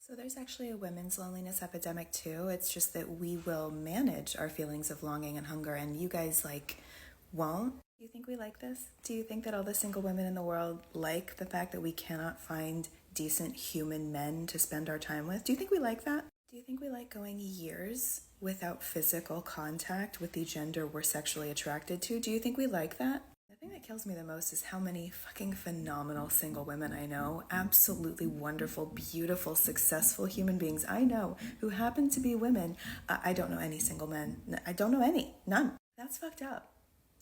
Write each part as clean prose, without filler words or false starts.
So there's actually a women's loneliness epidemic too. It's just that we will manage our feelings of longing and hunger, and you guys won't. Do you think we like this? Do you think that all the single women in the world like the fact that we cannot find decent human men to spend our time with? Do you think we like that? Do you think we like going years without physical contact with the gender we're sexually attracted to? Do you think we like that? The thing that kills me the most is how many fucking phenomenal single women I know, absolutely wonderful, beautiful, successful human beings I know who happen to be women. I don't know any single men. I don't know any. None. That's fucked up.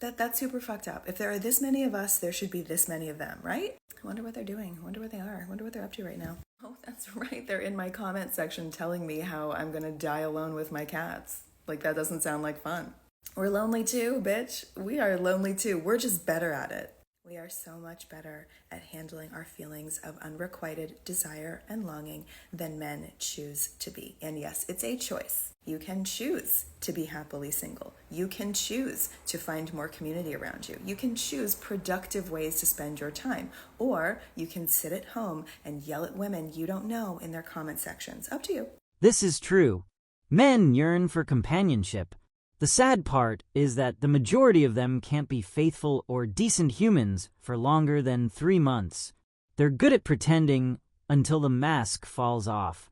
That's super fucked up. If there are this many of us, there should be this many of them, right? I wonder what they're doing. I wonder where they are. I wonder what they're up to right now. Oh, that's right. They're in my comment section telling me how I'm going to die alone with my cats. Like, that doesn't sound like fun. We're lonely too, bitch. We are lonely too. We're just better at it. We are so much better at handling our feelings of unrequited desire and longing than men choose to be. And yes, it's a choice. You can choose to be happily single. You can choose to find more community around you. You can choose productive ways to spend your time. Or you can sit at home and yell at women you don't know in their comment sections. Up to you. This is true. Men yearn for companionship. The sad part is that the majority of them can't be faithful or decent humans for longer than 3 months. They're good at pretending until the mask falls off.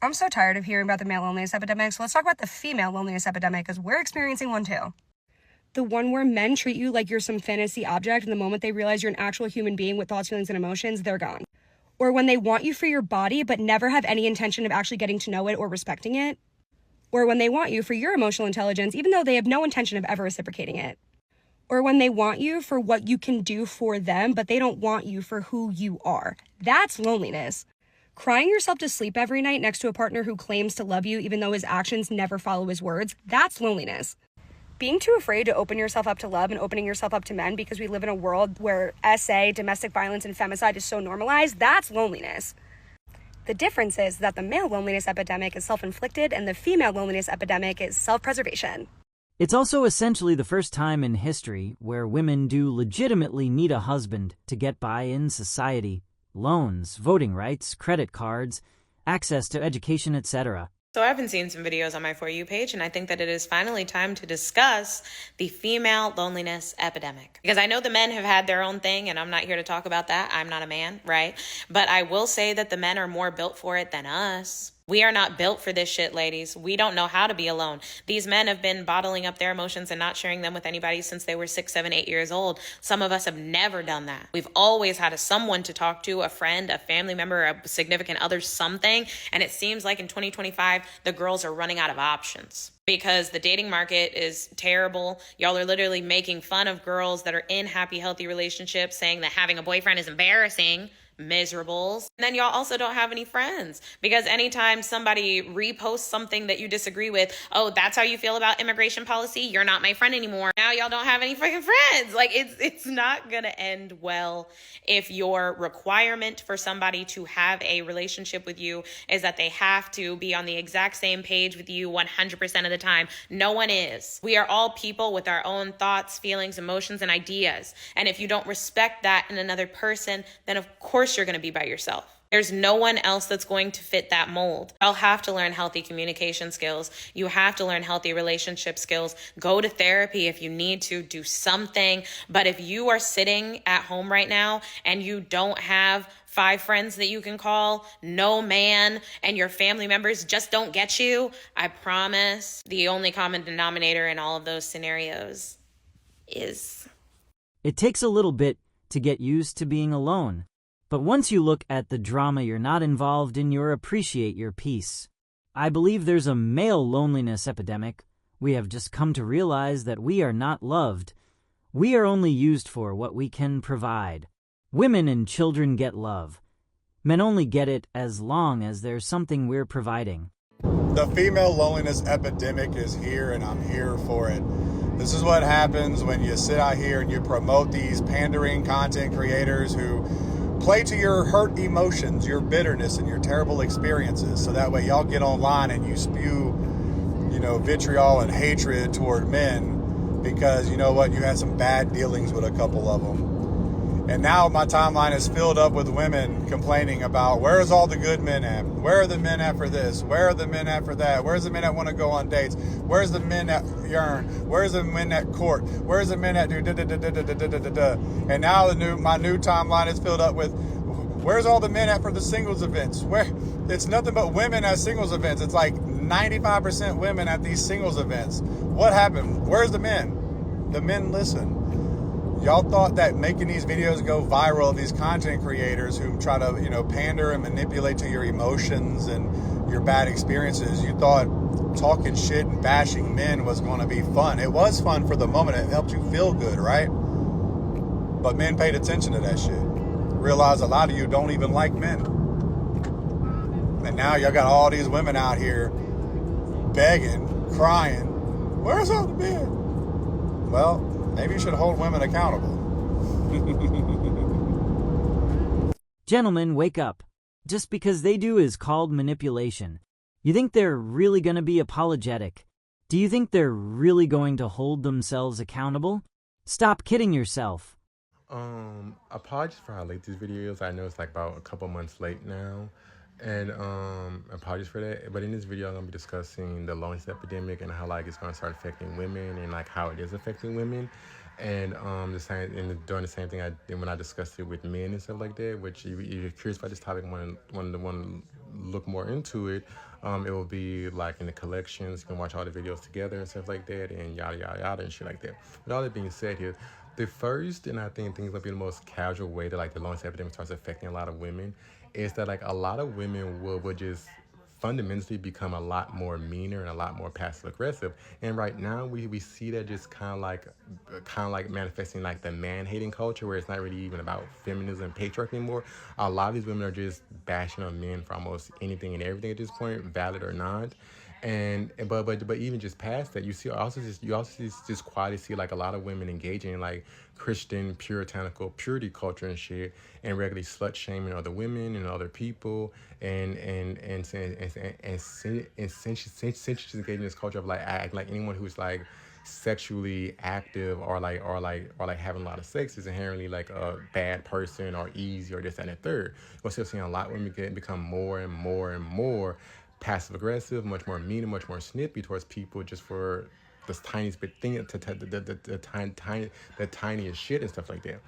I'm so tired of hearing about the male loneliness epidemic, so let's talk about the female loneliness epidemic, because we're experiencing one too. The one where men treat you like you're some fantasy object, and the moment they realize you're an actual human being with thoughts, feelings, and emotions, they're gone. Or when they want you for your body, but never have any intention of actually getting to know it or respecting it. Or when they want you for your emotional intelligence, even though they have no intention of ever reciprocating it. Or when they want you for what you can do for them, but they don't want you for who you are. That's loneliness. Crying yourself to sleep every night next to a partner who claims to love you, even though his actions never follow his words, that's loneliness. Being too afraid to open yourself up to love and opening yourself up to men because we live in a world where SA, domestic violence, and femicide is so normalized, that's loneliness. The difference is that the male loneliness epidemic is self-inflicted and the female loneliness epidemic is self-preservation. It's also essentially the first time in history where women do legitimately need a husband to get by in society. Loans, voting rights, credit cards, access to education, etc. So I've been seeing some videos on my For You page, and I think that it is finally time to discuss the female loneliness epidemic. Because I know the men have had their own thing, and I'm not here to talk about that. I'm not a man, right? But I will say that the men are more built for it than us. We are not built for this shit, ladies. We don't know how to be alone. These men have been bottling up their emotions and not sharing them with anybody since they were 6, 7, 8 years old. Some of us have never done that. We've always had someone to talk to, a friend, a family member, a significant other, something. And it seems like in 2025, the girls are running out of options because the dating market is terrible. Y'all are literally making fun of girls that are in happy, healthy relationships, saying that having a boyfriend is embarrassing. Miserables. And then y'all also don't have any friends because anytime somebody reposts something that you disagree with, oh, that's how you feel about immigration policy, you're not my friend anymore. Now y'all don't have any fucking friends. Like it's not gonna end well if your requirement for somebody to have a relationship with you is that they have to be on the exact same page with you 100% of the time. No one is. We are all people with our own thoughts, feelings, emotions, and ideas. And if you don't respect that in another person, then of course you're going to be by yourself. There's no one else that's going to fit that mold. I'll have to learn healthy communication skills. You have to learn healthy relationship skills. Go to therapy if you need to, do something. But if you are sitting at home right now and you don't have 5 friends that you can call, no man, and your family members just don't get you, I promise the only common denominator in all of those scenarios is... It takes a little bit to get used to being alone. But once you look at the drama you're not involved in, you appreciate your peace. I believe there's a male loneliness epidemic. We have just come to realize that we are not loved. We are only used for what we can provide. Women and children get love. Men only get it as long as there's something we're providing. The female loneliness epidemic is here, and I'm here for it. This is what happens when you sit out here and you promote these pandering content creators who play to your hurt emotions, your bitterness, and your terrible experiences. So that way y'all get online and you spew, vitriol and hatred toward men because, you know what, you had some bad dealings with a couple of them. And now my timeline is filled up with women complaining about, where's all the good men at? Where are the men at for this? Where are the men at for that? Where's the men that want to go on dates? Where's the men that yearn? Where's the men that court? Where's the men that do da da da da da da da da da? And now my new timeline is filled up with, where's all the men at for the singles events? Where it's nothing but women at singles events. It's like 95% women at these singles events. What happened? Where's the men? The men listen. Y'all thought that making these videos go viral, these content creators who try to, pander and manipulate to your emotions and your bad experiences, you thought talking shit and bashing men was going to be fun. It was fun for the moment. It helped you feel good, right? But men paid attention to that shit. Realized a lot of you don't even like men. And now y'all got all these women out here begging, crying, where's all the men? Well, maybe you should hold women accountable. Gentlemen, wake up. Just because they do is called manipulation. You think they're really going to be apologetic? Do you think they're really going to hold themselves accountable? Stop kidding yourself. Apologies for how late these videos. I know it's like about a couple months late now. And apologies for that. But in this video, I'm going to be discussing the loneliness epidemic and how like it's going to start affecting women and like how it is affecting women. And doing the same thing I did when I discussed it with men and stuff like that. Which if you're curious about this topic and want to look more into it, it will be like in the collections. You can watch all the videos together and stuff like that, and yada yada yada and shit like that. With all that being said here, the first, and I think things will be the most casual way that like the loneliness epidemic starts affecting a lot of women, is that like a lot of women will just fundamentally become a lot more meaner and a lot more passive aggressive. And right now we see that just kind of like manifesting like the man hating culture, where it's not really even about feminism and patriarchy anymore. A lot of these women are just bashing on men for almost anything and everything at this point, valid or not. And but even just past that, you also just quietly see like a lot of women engaging in like Christian puritanical purity culture and shit, and regularly slut shaming other women and other people, and essentially engaging in this culture of like act like anyone who's like sexually active or having a lot of sex is inherently like a bad person or easy or this and the third. We're still seeing a lot of women become more and more and more passive aggressive, much more mean and much more snippy towards people just for this tiniest bit thing, the tiniest shit and stuff like that.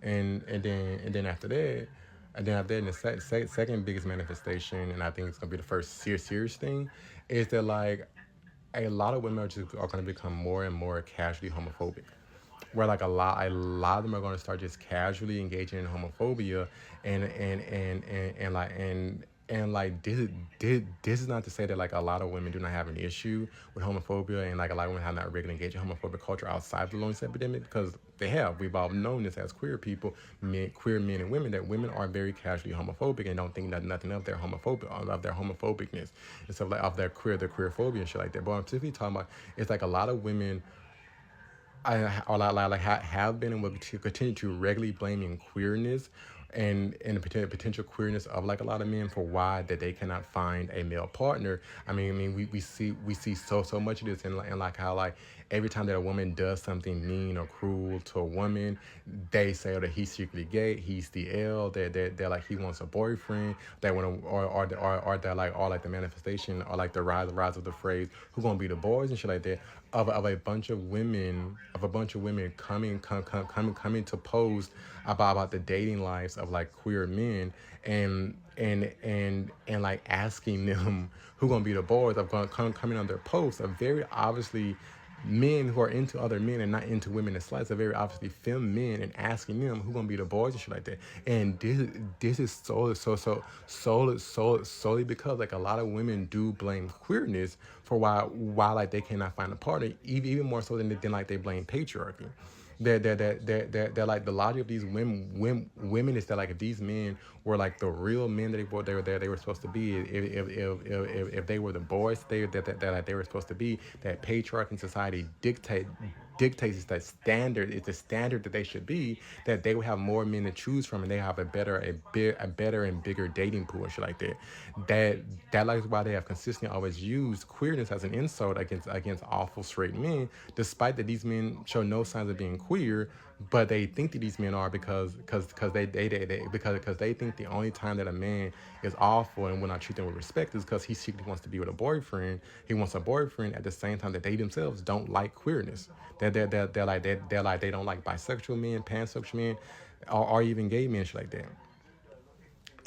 And then after that, the second biggest manifestation, and I think it's gonna be the first serious thing, is that like a lot of women are gonna become more and more casually homophobic. Where like a lot of them are going to start just casually engaging in homophobia, and like this is not to say that like a lot of women do not have an issue with homophobia, and like a lot of women have not regularly engaged in homophobic culture outside of the loneliness epidemic, because they have. We've all known this as queer people, queer men and women, that women are very casually homophobic and don't think that nothing of their homophobicness and stuff like of their queer phobia and shit like that. But what I'm specifically talking about is like a lot of women have been and will continue to regularly blaming queerness and the potential queerness of like a lot of men for why that they cannot find a male partner. I mean we see so much of this and like how like every time that a woman does something mean or cruel to a woman, they say that he's secretly gay, he's the L, they're like he wants a boyfriend, they want to or they're like all like the manifestation or like the rise of the phrase who gonna be the boys and shit like that of a bunch of women coming to post about the dating lives of like queer men and like asking them who gonna be the boys of coming on their posts are very obviously men who are into other men and not into women and sluts are very obviously femme men, and asking them who gonna be the boys and shit like that. And this is solely because like a lot of women do blame queerness for why like they cannot find a partner, even more so than like they blame patriarchy. They're like the logic of these women is that like if these men were like the real men that they were supposed to be, if they were the boys that they were supposed to be, that patriarchy in society dictates that standard is the standard that they should be, that they would have more men to choose from and they have a better and bigger dating pool and shit like that. That like why they have consistently always used queerness as an insult against awful straight men, despite that these men show no signs of being queer. but they think that these men are because they think the only time that a man is awful and will not treat them with respect is because he secretly wants to be with a boyfriend. He wants a boyfriend at the same time that they themselves don't like queerness. They're like they don't like bisexual men, pansexual men, or even gay men, shit like that.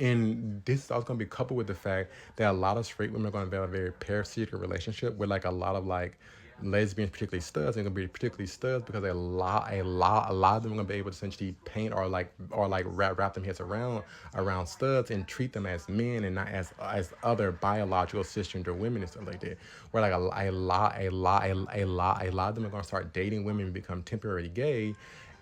And this is also going to be coupled with the fact that a lot of straight women are going to have a very parasitic relationship with like a lot of like lesbians, particularly studs, and going to be particularly studs because a lot of them are going to be able to essentially paint or like wrap them heads around studs and treat them as men and not as other biological cisgender women and stuff like that. Where like a lot of them are going to start dating women and become temporarily gay,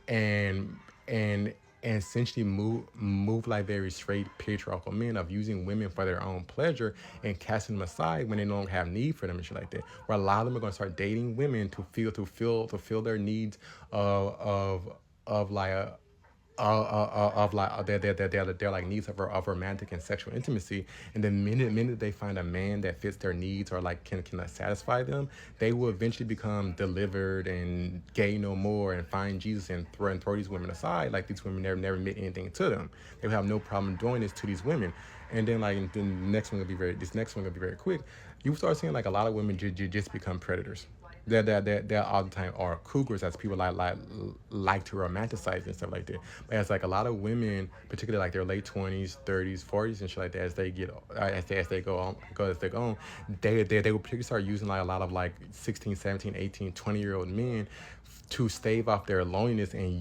and and and essentially move like very straight patriarchal men of using women for their own pleasure and casting them aside when they don't have need for them and shit like that. Where a lot of them are going to start dating women to fill their needs of like a they're like needs of romantic and sexual intimacy, and the minute they find a man that fits their needs or like can satisfy them, they will eventually become delivered and gay no more and find Jesus and throw these women aside. Like these women never meant anything to them. They will have no problem doing this to these women. And then like the next one gonna be very quick. You start seeing like a lot of women just become predators. They're all the time are cougars, as people like to romanticize and stuff like that. But as like a lot of women, particularly like their late 20s, 30s, 40s and shit like that, as they get as they go on, they will particularly start using like a lot of like 16, 17, 18, 20-year-old men to stave off their loneliness and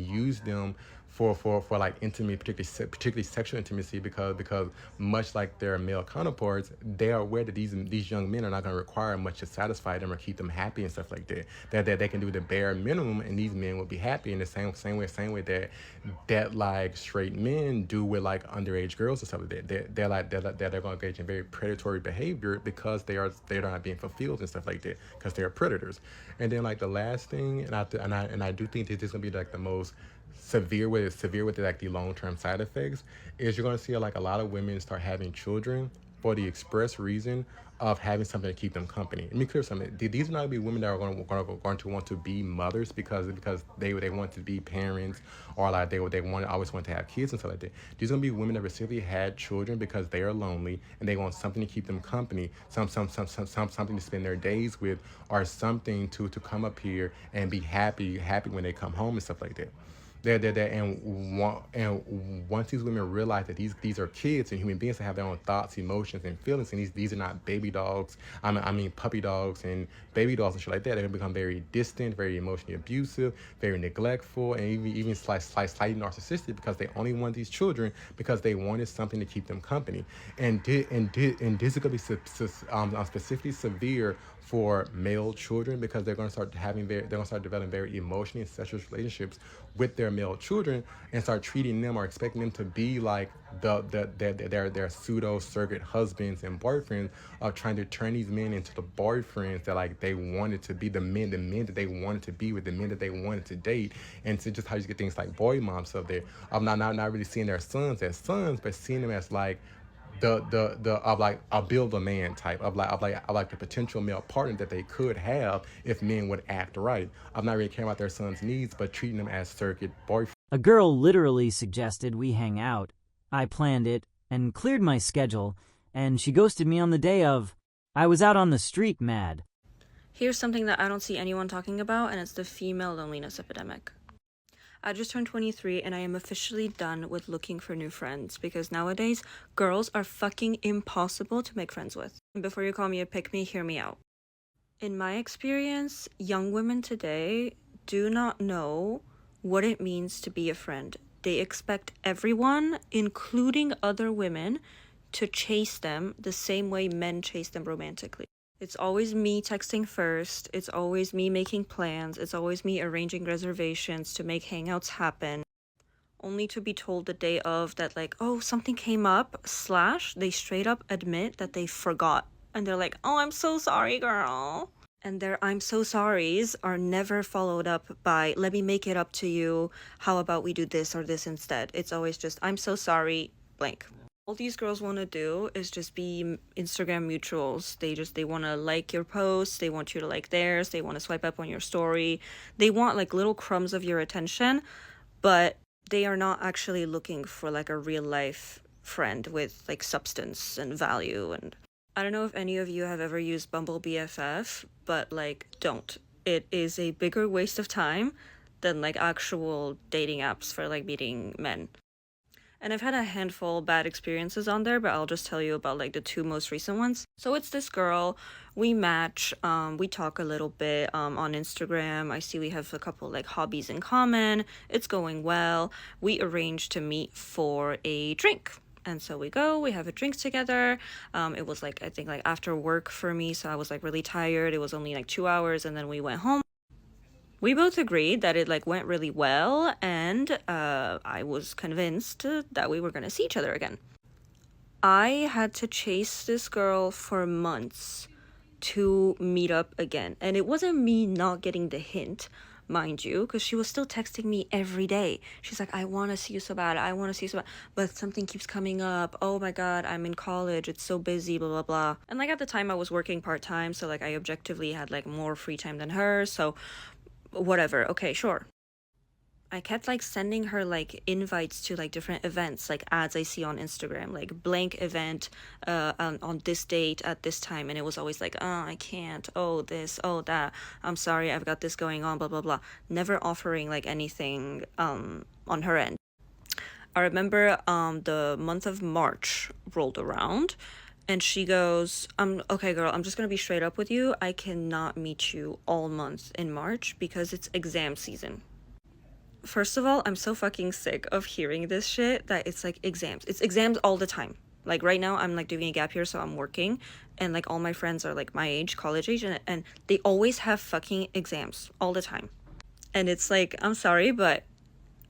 use them for like intimate, particularly sexual intimacy, because much like their male counterparts, they are aware that these young men are not going to require much to satisfy them or keep them happy and stuff like that. That they can do the bare minimum, and these men will be happy in the same way that like straight men do with like underage girls and stuff like that. They're going to engage in very predatory behavior because they're not being fulfilled and stuff like that because they're predators. And then like the last thing, and I do think that this is going to be like the most severe with like the long-term side effects, is you're going to see like a lot of women start having children for the express reason of having something to keep them company. Let me clear something. These are not going to be women that are going to want to be mothers because they want to be parents, or like they always want to have kids and stuff like that. These are going to be women that specifically had children because they are lonely and they want something to keep them company, something to spend their days with, or something to come up here and be happy when they come home and stuff like that. And once these women realize that these are kids and human beings that have their own thoughts, emotions, and feelings, and these are not baby dogs. I mean puppy dogs and baby dolls and shit like that. They're gonna become very distant, very emotionally abusive, very neglectful, and even slightly narcissistic because they only want these children because they wanted something to keep them company. And this is gonna be specifically severe for male children because they're gonna start developing very emotionally and sexual relationships with their male children and start treating them or expecting them to be like their pseudo surrogate husbands and boyfriends, of trying to turn these men into the boyfriends that like they wanted to be, the men that they wanted to be with, the men that they wanted to date. And so just how you get things like boy moms up there of not really seeing their sons as sons, but seeing them as like of like a build a man type of like the potential male partner that they could have if men would act right. I'm not really caring about their son's needs, but treating them as surrogate boyfriends. A girl literally suggested we hang out. I planned it and cleared my schedule, and she ghosted me on the day of. I was out on the street mad. Here's something that I don't see anyone talking about, and it's the female loneliness epidemic. I just turned 23 and I am officially done with looking for new friends because nowadays, girls are fucking impossible to make friends with. And before you call me a pick-me, hear me out. In my experience, young women today do not know what it means to be a friend. They expect everyone, including other women, to chase them the same way men chase them romantically. It's always me texting first, it's always me making plans, it's always me arranging reservations to make hangouts happen, only to be told the day of that like, oh, something came up, / they straight up admit that they forgot. And they're like, oh, I'm so sorry, girl. And their I'm so sorries are never followed up by, let me make it up to you, how about we do this or this instead. It's always just, I'm so sorry, blank. All these girls want to do is just be Instagram mutuals. They want to like your posts, they want you to like theirs, they want to swipe up on your story. They want like little crumbs of your attention, but they are not actually looking for like a real life friend with like substance and value. And I don't know if any of you have ever used Bumble BFF, but like don't. It is a bigger waste of time than like actual dating apps for like meeting men. And I've had a handful of bad experiences on there, but I'll just tell you about like the two most recent ones. So it's this girl, we match, we talk a little bit on Instagram. I see we have a couple like hobbies in common. It's going well. We arrange to meet for a drink. And so we go, we have a drink together. It was like, I think like after work for me. So I was like really tired. It was only like 2 hours and then we went home. We both agreed that it like went really well, and I was convinced that we were gonna see each other again. I had to chase this girl for months to meet up again, and it wasn't me not getting the hint, mind you, because she was still texting me every day. She's like, I want to see you so bad, I want to see you so bad, but something keeps coming up. Oh my god, I'm in college, it's so busy, blah blah blah. And like at the time I was working part-time, so like I objectively had like more free time than her, so whatever, okay, sure. I kept like sending her like invites to like different events, like ads I see on Instagram, like blank event on this date at this time, and it was always like, oh, I can't, oh this, oh that, I'm sorry, I've got this going on, blah blah blah, never offering like anything on her end. I remember the month of March rolled around, and she goes, okay, girl, I'm just gonna be straight up with you. I cannot meet you all month in March because it's exam season. First of all, I'm so fucking sick of hearing this shit that it's like exams. It's exams all the time. Like right now, I'm like doing a gap year, so I'm working, and like all my friends are like my age, college age, and they always have fucking exams all the time. And it's like, I'm sorry, but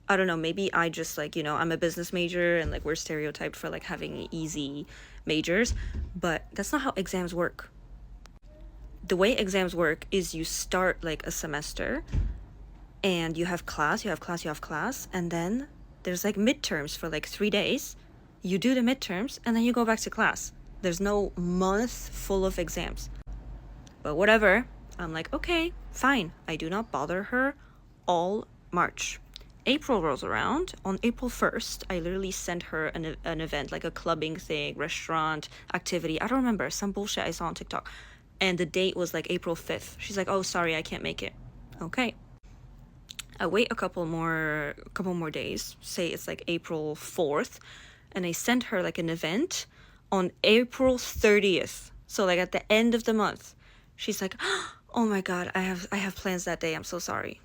I don't know, maybe I just like, I'm a business major and like we're stereotyped for like having easy majors, but that's not how exams work. The way exams work is you start like a semester and you have class, and then there's like midterms for like 3 days. You do the midterms and then you go back to class. There's no month full of exams. But whatever, I'm like, okay, fine. I do not bother her all March. April rolls around. On April 1st, I literally sent her an event, like a clubbing thing, restaurant, activity. I don't remember, some bullshit I saw on TikTok. And the date was like April 5th. She's like, oh, sorry, I can't make it. Okay. I wait a couple more days, say it's like April 4th, and I sent her like an event on April 30th. So like at the end of the month. She's like, oh my god, I have plans that day, I'm so sorry.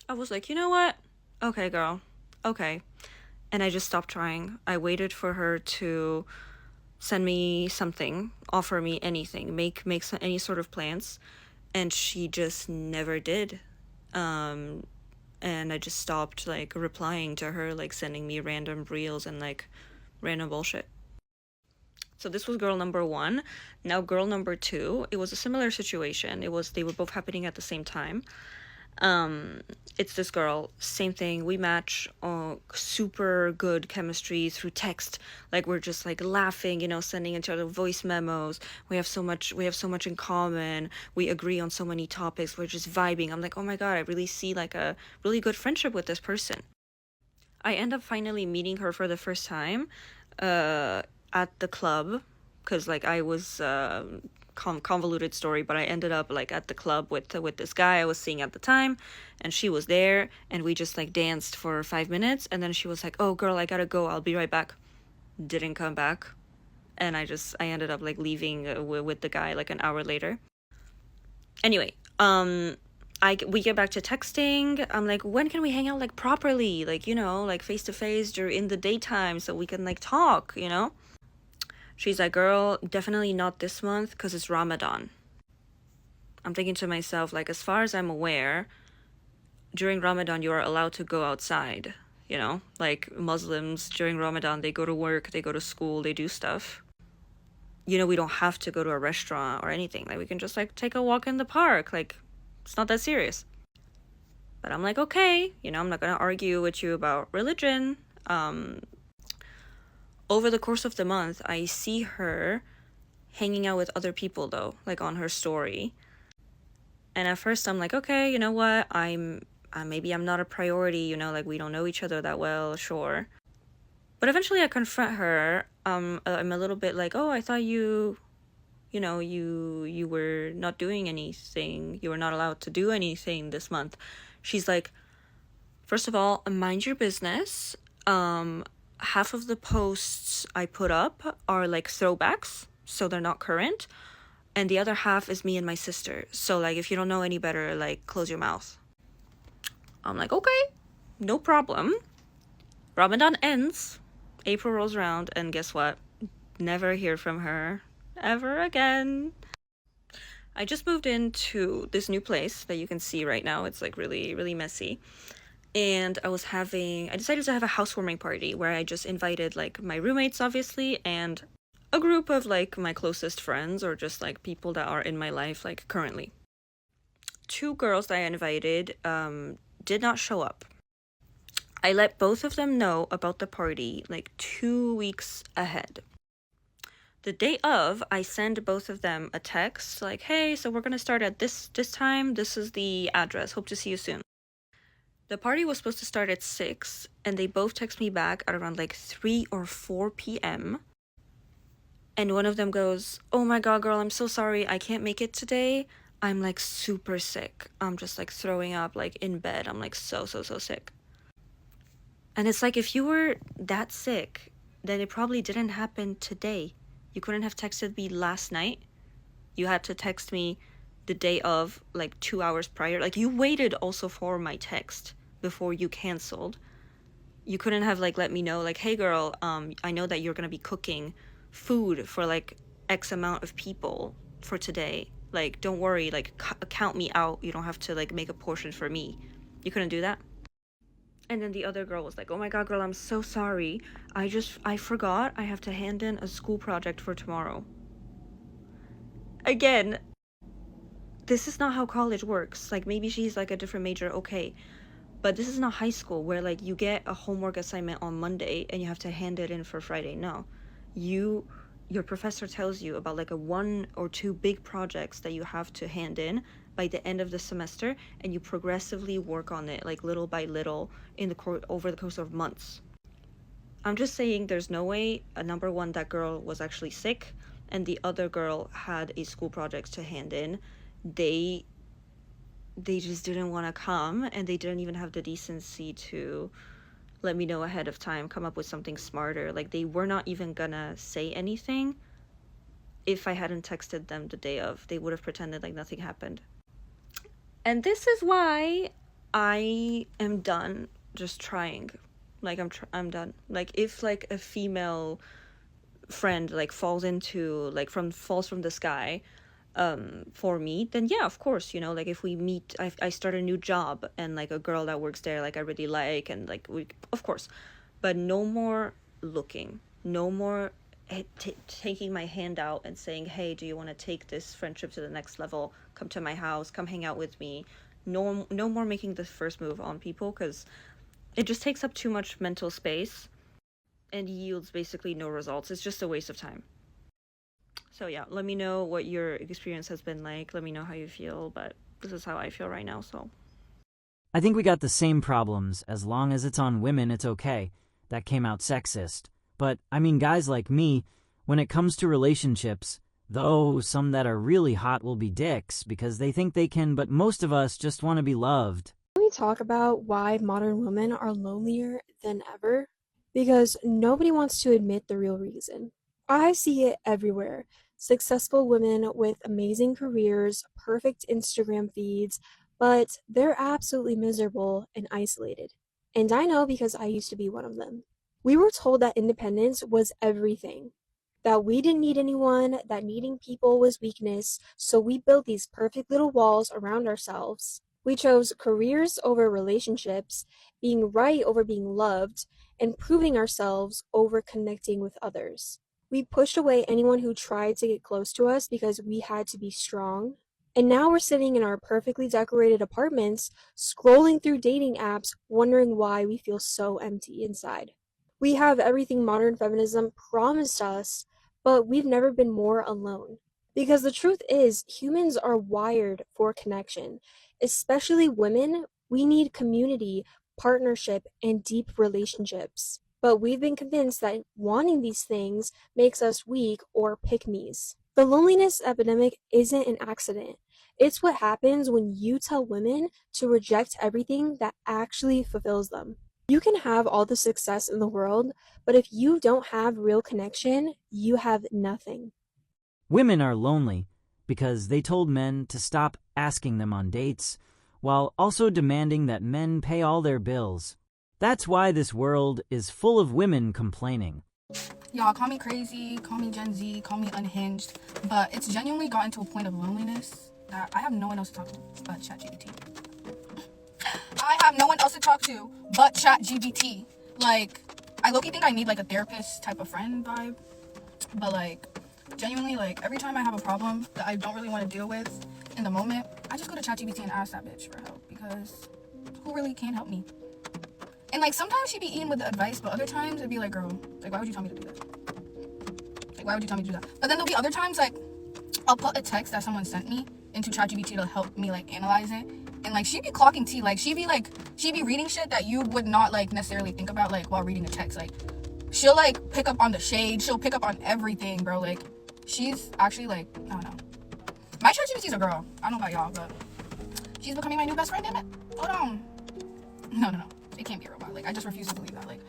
I was like, you know what? Okay, girl. Okay. And I just stopped trying. I waited for her to send me something, offer me anything, make any sort of plans. And she just never did. And I just stopped like replying to her, like sending me random reels and like random bullshit. So this was girl number 1. Now girl number 2, it was a similar situation. They were both happening at the same time. It's this girl, same thing, we match, super good chemistry through text, like we're just like laughing, sending each other voice memos, we have so much in common, we agree on so many topics, we're just vibing. I'm like, oh my god, I really see like a really good friendship with this person. I end up finally meeting her for the first time at the club, because like I was convoluted story, but I ended up like at the club with this guy I was seeing at the time, and she was there, and we just like danced for 5 minutes, and then she was like, oh girl, I gotta go, I'll be right back. Didn't come back, and I ended up like leaving with the guy like an hour later. Anyway, we get back to texting. I'm like, when can we hang out like properly, like like face to face during the daytime so we can like talk, She's like, girl, definitely not this month because it's Ramadan. I'm thinking to myself, like, as far as I'm aware, during Ramadan, you are allowed to go outside, Like, Muslims, during Ramadan, they go to work, they go to school, they do stuff. We don't have to go to a restaurant or anything. Like, we can just, like, take a walk in the park. Like, it's not that serious. But I'm like, okay, I'm not going to argue with you about religion. Over the course of the month, I see her hanging out with other people though, like on her story. And at first I'm like, okay, you know what? Maybe I'm not a priority, you know, like we don't know each other that well, sure. But eventually I confront her. I'm a little bit like, oh, I thought you know, you were not doing anything. You were not allowed to do anything this month. She's like, first of all, mind your business. Half of the posts I put up are like throwbacks, so they're not current. And the other half is me and my sister. So like, if you don't know any better, like, close your mouth. I'm like, okay, no problem. Ramadan ends. April rolls around, and guess what? Never hear from her ever again. I just moved into this new place that you can see right now. It's like really, really messy. And I decided to have a housewarming party where I just invited like my roommates, obviously, and a group of like my closest friends or just like people that are in my life like currently. 2 girls that I invited did not show up. I let both of them know about the party like 2 weeks ahead. The day of, I send both of them a text like, hey, so we're gonna start at this time. This is the address. Hope to see you soon. The party was supposed to start at 6, and they both text me back at around like 3 or 4 p.m. And one of them goes, oh my god, girl, I'm so sorry. I can't make it today. I'm like super sick. I'm just like throwing up like in bed. I'm like so sick. And it's like, if you were that sick, then it probably didn't happen today. You couldn't have texted me last night. You had to text me the day of, like 2 hours prior. Like, you waited also for my text before you canceled. You couldn't have like let me know like, hey girl, I know that you're gonna be cooking food for like X amount of people for today. Like, don't worry, like count me out. You don't have to like make a portion for me. You couldn't do that. And then the other girl was like, oh my god, girl, I'm so sorry. I forgot I have to hand in a school project for tomorrow. Again, this is not how college works. Like, maybe she's like a different major, okay. But this is not high school where like you get a homework assignment on Monday and you have to hand it in for Friday. No. Your professor tells you about like a 1 or 2 big projects that you have to hand in by the end of the semester, and you progressively work on it like little by little over the course of months. I'm just saying, there's no way, number one, that girl was actually sick, and the other girl had a school project to hand in. They just didn't want to come, and they didn't even have the decency to let me know ahead of time, come up with something smarter. Like, they were not even gonna say anything. If I hadn't texted them the day of, they would have pretended like nothing happened. And this is why I am done just trying. Like, I'm done. Like, if like a female friend like falls from the sky for me, then yeah, of course, you know, like if we meet, I start a new job and like a girl that works there like I really like, and like of course. But no more looking, no more taking my hand out and saying, hey, do you want to take this friendship to the next level, come to my house, come hang out with me. No more making the first move on people, because it just takes up too much mental space and yields basically no results. It's just a waste of time. So yeah, let me know what your experience has been like. Let me know how you feel, but this is how I feel right now, so. I think we got the same problems. As long as it's on women, it's okay. That came out sexist. But, I mean, guys like me, when it comes to relationships, though some that are really hot will be dicks because they think they can, but most of us just want to be loved. Can we talk about why modern women are lonelier than ever? Because nobody wants to admit the real reason. I see it everywhere. Successful women with amazing careers, perfect Instagram feeds, but they're absolutely miserable and isolated. And I know because I used to be one of them. We were told that independence was everything, that we didn't need anyone, that needing people was weakness, so we built these perfect little walls around ourselves. We chose careers over relationships, being right over being loved, and proving ourselves over connecting with others. We pushed away anyone who tried to get close to us because we had to be strong. And now we're sitting in our perfectly decorated apartments, scrolling through dating apps, wondering why we feel so empty inside. We have everything modern feminism promised us, but we've never been more alone. Because the truth is, humans are wired for connection. Especially women, we need community, partnership, and deep relationships. But we've been convinced that wanting these things makes us weak or pick-me's. The loneliness epidemic isn't an accident. It's what happens when you tell women to reject everything that actually fulfills them. You can have all the success in the world, but if you don't have real connection, you have nothing. Women are lonely because they told men to stop asking them on dates, while also demanding that men pay all their bills. That's why this world is full of women complaining. Y'all, call me crazy, call me Gen Z, call me unhinged, but it's genuinely gotten to a point of loneliness that I have no one else to talk to but ChatGPT. I have no one else to talk to but ChatGPT. Like, I low-key think I need like a therapist type of friend vibe, but like, genuinely, like, every time I have a problem that I don't really want to deal with in the moment, I just go to ChatGPT and ask that bitch for help, because who really can help me? And like, sometimes she'd be eating with the advice, but other times it'd be like, girl, like, why would you tell me to do that? Like, why would you tell me to do that? But then there'll be other times, like, I'll put a text that someone sent me into ChatGPT to help me like analyze it, and like, she'd be clocking tea. Like, she'd be reading shit that you would not like necessarily think about like while reading a text. Like, she'll like pick up on the shade, she'll pick up on everything, bro. Like, she's actually like, I don't know. My ChatGPT's a girl. I don't know about y'all, but she's becoming my new best friend, damn it. Hold on. No. It can't be a robot. Like, I just refuse to believe that. Like,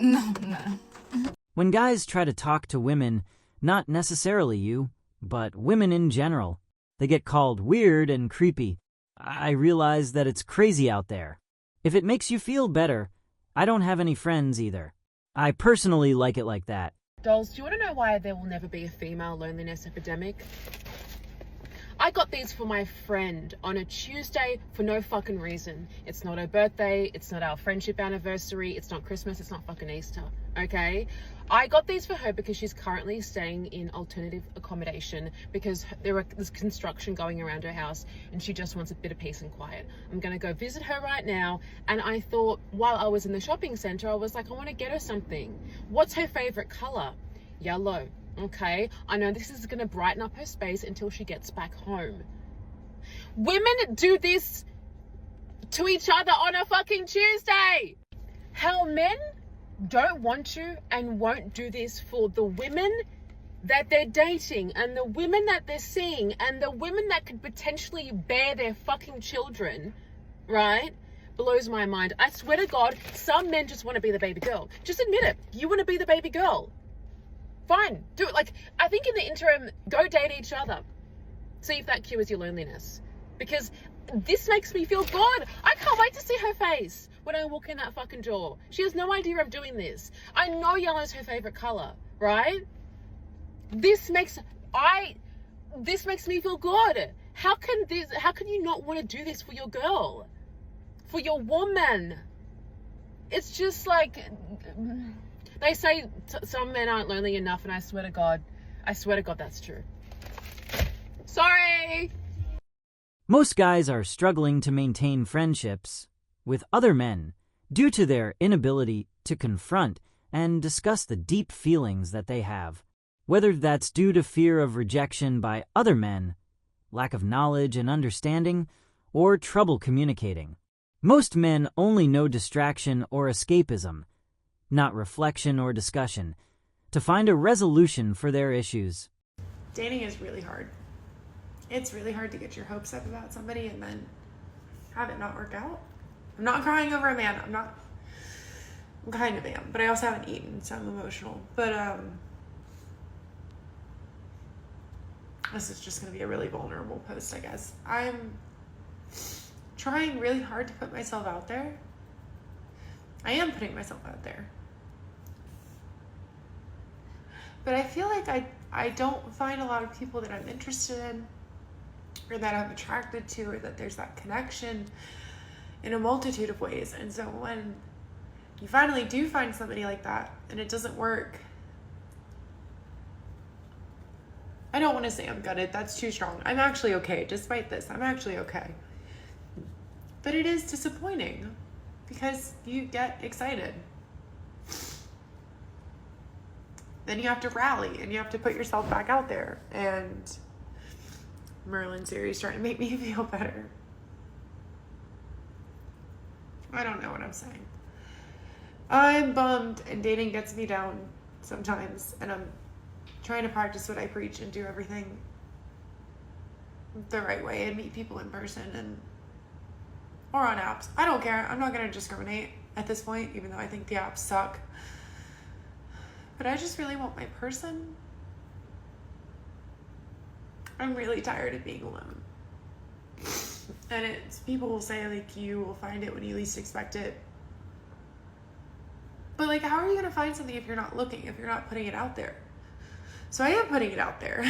no. When guys try to talk to women, not necessarily you, but women in general, they get called weird and creepy. I realize that it's crazy out there. If it makes you feel better, I don't have any friends either. I personally like it like that. Dolls, do you want to know why there will never be a female loneliness epidemic? I got these for my friend on a Tuesday for no fucking reason. It's not her birthday, it's not our friendship anniversary, it's not Christmas, it's not fucking Easter, okay? I got these for her because she's currently staying in alternative accommodation because there's construction going around her house and she just wants a bit of peace and quiet. I'm gonna go visit her right now, and I thought while I was in the shopping center, I was like, I want to get her something. What's her favorite color? Yellow. Okay, I know this is going to brighten up her space until she gets back home. Women do this to each other on a fucking Tuesday. How men don't want to and won't do this for the women that they're dating and the women that they're seeing and the women that could potentially bear their fucking children, right? Blows my mind. I swear to God, some men just want to be the baby girl. Just admit it. You want to be the baby girl. Fine, do it. Like, I think in the interim, go date each other. See if that cures your loneliness. Because this makes me feel good. I can't wait to see her face when I walk in that fucking door. She has no idea of doing this. I know yellow's her favorite color, right? This makes me feel good. How can you not want to do this for your girl? For your woman? It's just like, they say some men aren't lonely enough, and I swear to God that's true. Sorry. Most guys are struggling to maintain friendships with other men due to their inability to confront and discuss the deep feelings that they have, whether that's due to fear of rejection by other men, lack of knowledge and understanding, or trouble communicating. Most men only know distraction or escapism, not reflection or discussion, to find a resolution for their issues. Dating is really hard. It's really hard to get your hopes up about somebody and then have it not work out. I'm not crying over a man. I'm kind of am, but I also haven't eaten, so I'm emotional. But this is just going to be a really vulnerable post, I guess. I'm trying really hard to put myself out there. I am putting myself out there. But I feel like I don't find a lot of people that I'm interested in or that I'm attracted to, or that there's that connection in a multitude of ways. And so when you finally do find somebody like that and it doesn't work, I don't want to say I'm gutted. That's too strong. I'm actually okay. Despite this, I'm actually okay. But it is disappointing because you get excited. then you have to rally and you have to put yourself back out there. And Merlin series trying to make me feel better. I don't know what I'm saying. I'm bummed, and dating gets me down sometimes, and I'm trying to practice what I preach and do everything the right way and meet people in person and or on apps. I don't care. I'm not going to discriminate at this point, even though I think the apps suck. But I just really want my person. I'm really tired of being alone. And it's, people will say, like, you will find it when you least expect it. But, like, how are you going to find something if you're not looking, if you're not putting it out there? So I am putting it out there.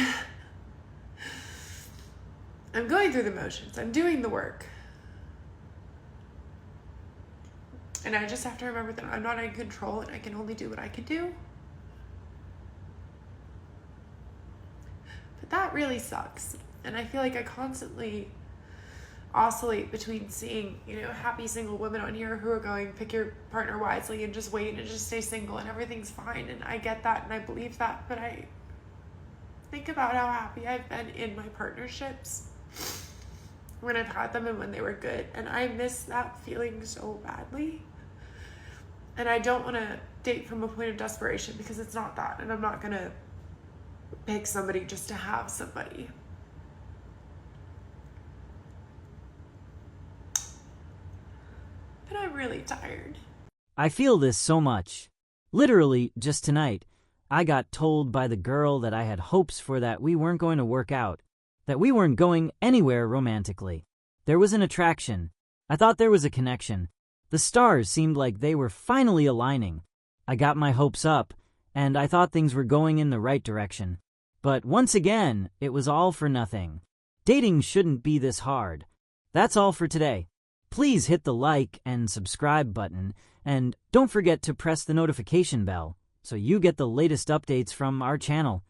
I'm going through the motions. I'm doing the work. And I just have to remember that I'm not in control and I can only do what I can do. But that really sucks. And I feel like I constantly oscillate between seeing, happy single women on here who are going, pick your partner wisely and just wait and just stay single and everything's fine. And I get that and I believe that, but I think about how happy I've been in my partnerships when I've had them and when they were good. And I miss that feeling so badly. And I don't want to date from a point of desperation because it's not that. And I'm not going to pick somebody just to have somebody. But I'm really tired. I feel this so much. Literally, just tonight, I got told by the girl that I had hopes for that we weren't going to work out, that we weren't going anywhere romantically. There was an attraction. I thought there was a connection. The stars seemed like they were finally aligning. I got my hopes up, and I thought things were going in the right direction. But once again, it was all for nothing. Dating shouldn't be this hard. That's all for today. Please hit the like and subscribe button, and don't forget to press the notification bell so you get the latest updates from our channel.